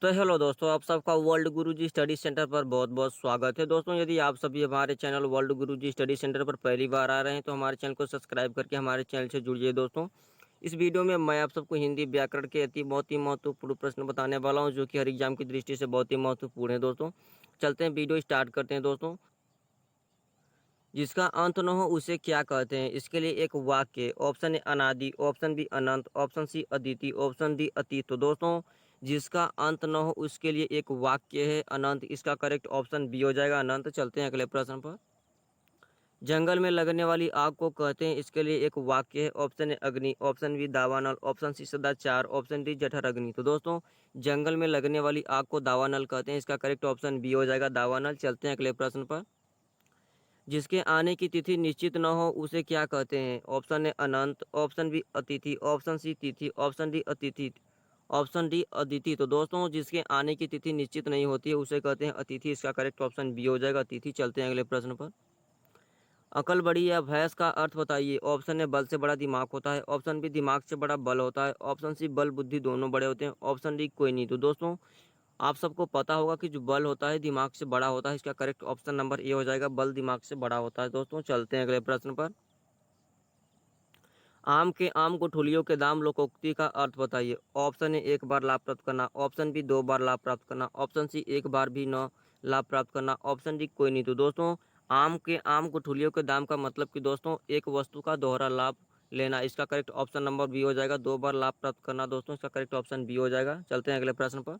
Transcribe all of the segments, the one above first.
तो हेलो दोस्तों, आप सबका वर्ल्ड गुरुजी स्टडी सेंटर पर बहुत बहुत स्वागत है। दोस्तों, यदि आप सभी हमारे चैनल वर्ल्ड गुरुजी स्टडी सेंटर पर पहली बार आ रहे हैं तो हमारे चैनल को सब्सक्राइब करके हमारे चैनल से जुड़िए। दोस्तों, इस वीडियो में मैं आप सबको हिंदी व्याकरण के बहुत ही महत्वपूर्ण प्रश्न बताने वाला हूं, जो कि हर एग्जाम की दृष्टि से बहुत ही महत्वपूर्ण है। दोस्तों, चलते हैं, वीडियो स्टार्ट करते हैं। दोस्तों, जिसका अंत न हो उसे क्या कहते हैं? इसके लिए एक वाक्य, ऑप्शन ए अनादि, ऑप्शन बी अनंत, ऑप्शन सी अदिति, ऑप्शन डी अतीत। तो दोस्तों, जिसका अंत न हो उसके लिए एक वाक्य है अनंत। इसका करेक्ट ऑप्शन बी हो जाएगा, अनंत। चलते हैं अगले प्रश्न पर। जंगल में लगने वाली आग को कहते हैं? इसके लिए एक वाक्य है, ऑप्शन ए अग्नि, ऑप्शन बी दावानल, ऑप्शन सी सदाचार, ऑप्शन डी जठर अग्नि। तो दोस्तों, जंगल में लगने वाली आग को दावानल कहते हैं। इसका करेक्ट ऑप्शन बी हो जाएगा, दावानल। चलते हैं अगले प्रश्न पर। जिसके आने की तिथि निश्चित न हो उसे क्या कहते हैं? ऑप्शन ए अनंत, ऑप्शन बी अतिथि, ऑप्शन सी तिथि, ऑप्शन डी अतिथि, ऑप्शन डी अदिति। तो दोस्तों, जिसके आने की तिथि निश्चित नहीं होती है उसे कहते हैं अतिथि। इसका करेक्ट ऑप्शन बी हो जाएगा, अतिथि। चलते हैं अगले प्रश्न पर। अकल बड़ी या भैंस का अर्थ बताइए? ऑप्शन ए बल से बड़ा दिमाग होता है, ऑप्शन बी दिमाग से बड़ा बल होता है, ऑप्शन सी बल बुद्धि दोनों बड़े होते हैं, ऑप्शन डी कोई नहीं। तो दोस्तों, आप सबको पता होगा कि जो बल होता है दिमाग से बड़ा होता है। इसका करेक्ट ऑप्शन नंबर ए हो जाएगा, बल दिमाग से बड़ा होता है। दोस्तों, चलते हैं अगले प्रश्न पर। आम के आम गुठलियों के दाम लोकोक्ति का अर्थ बताइए? ऑप्शन ए एक बार लाभ प्राप्त करना, ऑप्शन बी दो बार लाभ प्राप्त करना, ऑप्शन सी एक बार भी न लाभ प्राप्त करना, ऑप्शन डी कोई नहीं। तो दोस्तों, आम के आम गुठलियों के दाम का मतलब कि दोस्तों एक वस्तु का दोहरा लाभ लेना। इसका करेक्ट ऑप्शन नंबर बी हो जाएगा, दो बार लाभ प्राप्त करना। दोस्तों, इसका करेक्ट ऑप्शन बी हो जाएगा। चलते हैं अगले प्रश्न पर।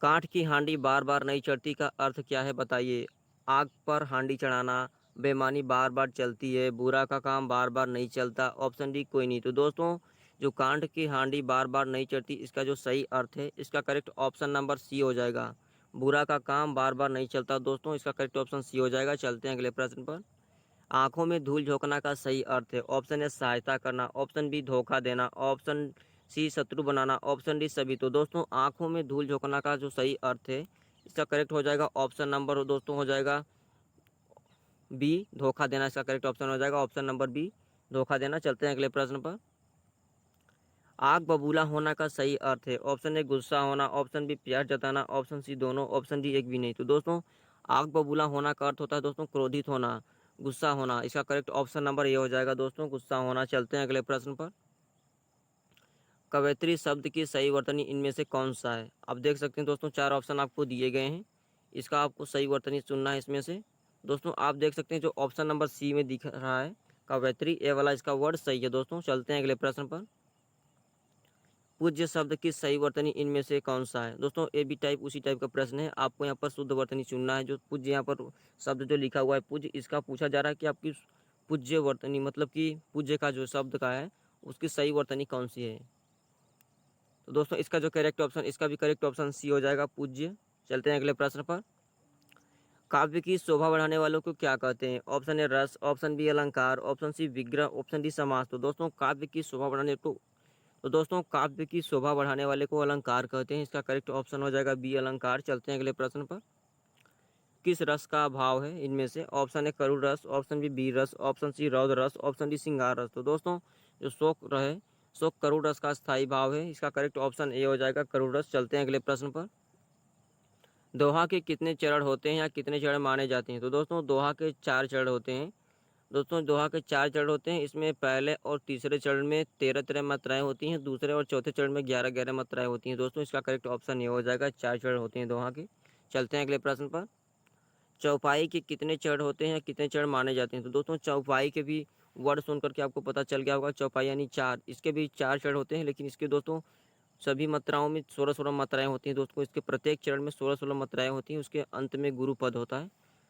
काठ की हांडी बार बार नहीं चढ़ती का अर्थ क्या है बताइए? आग पर हांडी चढ़ाना, बेईमानी बार बार चलती है, बुरा का काम बार बार नहीं चलता, ऑप्शन डी कोई नहीं। तो दोस्तों, जो काठ की हांडी बार बार नहीं चढ़ती, इसका जो सही अर्थ है इसका करेक्ट ऑप्शन नंबर सी हो जाएगा, बुरा का काम बार बार नहीं चलता। दोस्तों, इसका करेक्ट ऑप्शन सी हो जाएगा। चलते हैं अगले प्रश्न पर। आंखों में धूल झोंकना का सही अर्थ है? ऑप्शन ए सहायता करना, ऑप्शन बी धोखा देना, ऑप्शन सी शत्रु बनाना, ऑप्शन डी सभी। तो दोस्तों, आंखों में धूल झोंकना का जो सही अर्थ है इसका करेक्ट हो जाएगा ऑप्शन नंबर दोस्तों हो जाएगा बी, धोखा देना। इसका करेक्ट ऑप्शन हो जाएगा ऑप्शन नंबर बी, धोखा देना। चलते हैं अगले प्रश्न पर। आग बबूला होना का सही अर्थ है? ऑप्शन ए गुस्सा होना, ऑप्शन बी प्यार जताना, ऑप्शन सी दोनों, ऑप्शन डी एक भी नहीं। तो दोस्तों, आग बबूला होना का अर्थ होता है दोस्तों क्रोधित होना, गुस्सा होना। इसका करेक्ट ऑप्शन नंबर ये हो जाएगा दोस्तों, गुस्सा होना। चलते हैं अगले प्रश्न पर। कवयित्री शब्द की सही वर्तनी इनमें से कौन सा है? आप देख सकते हैं दोस्तों, चार ऑप्शन आपको दिए गए हैं, इसका आपको सही वर्तनी चुनना है इसमें से। दोस्तों, आप देख सकते हैं जो ऑप्शन नंबर सी में दिख रहा है कवयित्री, ए वाला इसका वर्ड सही है। दोस्तों, चलते हैं अगले प्रश्न पर। पूज्य शब्द की सही वर्तनी इनमें से कौन सा है? दोस्तों, ए बी टाइप उसी टाइप का प्रश्न है, आपको यहाँ पर शुद्ध वर्तनी चुनना है। जो पूज्य यहाँ पर शब्द जो लिखा हुआ है पूज्य, इसका पूछा जा रहा है कि आपकी पूज्य वर्तनी मतलब कि पूज्य का जो शब्द का है उसकी सही वर्तनी कौन सी है? तो दोस्तों, इसका जो करेक्ट ऑप्शन, इसका भी करेक्ट ऑप्शन सी हो जाएगा, पूज्य। चलते हैं अगले प्रश्न पर। काव्य की शोभा बढ़ाने वालों को क्या कहते हैं? ऑप्शन ए रस, ऑप्शन बी अलंकार, ऑप्शन सी विग्रह, ऑप्शन डी समास। तो दोस्तों, काव्य की शोभा बढ़ाने को तो दोस्तों काव्य की शोभा बढ़ाने वाले को अलंकार कहते हैं। इसका करेक्ट ऑप्शन हो जाएगा बी, अलंकार। चलते हैं अगले प्रश्न पर। किस रस का अभाव है इनमें से? ऑप्शन ए करुण रस, ऑप्शन बी वीर रस, ऑप्शन सी रौद्र रस, ऑप्शन डी श्रृंगार रस। तो दोस्तों, जो शोक रहे शोक करुण रस का स्थायी भाव है, इसका करेक्ट ऑप्शन ए हो जाएगा, करुण रस। चलते हैं अगले प्रश्न पर। दोहा के कितने चरण होते हैं या कितने चरण माने जाते हैं? तो दोस्तों, दोहा के चार चरण होते हैं। दोस्तों, दोहा के चार चरण होते हैं, इसमें पहले और तीसरे चरण में 13-13 मात्राएं होती हैं, दूसरे और चौथे चरण में 11-11 मात्राएं होती हैं। दोस्तों, इसका करेक्ट ऑप्शन ये हो जाएगा, चार चरण होते हैं दोहा के। चलते हैं अगले प्रश्न पर। चौपाई के कितने चरण होते हैं या कितने चरण माने जाते हैं? तो दोस्तों, चौपाई के भी वर्ड सुन करके आपको पता चल गया होगा, चौपाई यानी चार, इसके भी चार चरण होते हैं, लेकिन इसके दोस्तों सभी मात्राओं में 16-16 मात्राएं होती हैं। दोस्तों, इसके प्रत्येक चरण में 16-16 मात्राएं होती हैं, उसके अंत में गुरु पद होता है।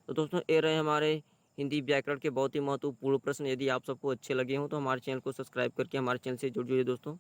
तो दोस्तों, ये रहे हमारे हिंदी व्याकरण के बहुत ही महत्वपूर्ण प्रश्न। यदि आप सबको अच्छे लगे हों तो हमारे चैनल को सब्सक्राइब करके हमारे चैनल से जुड़ जाइए दोस्तों।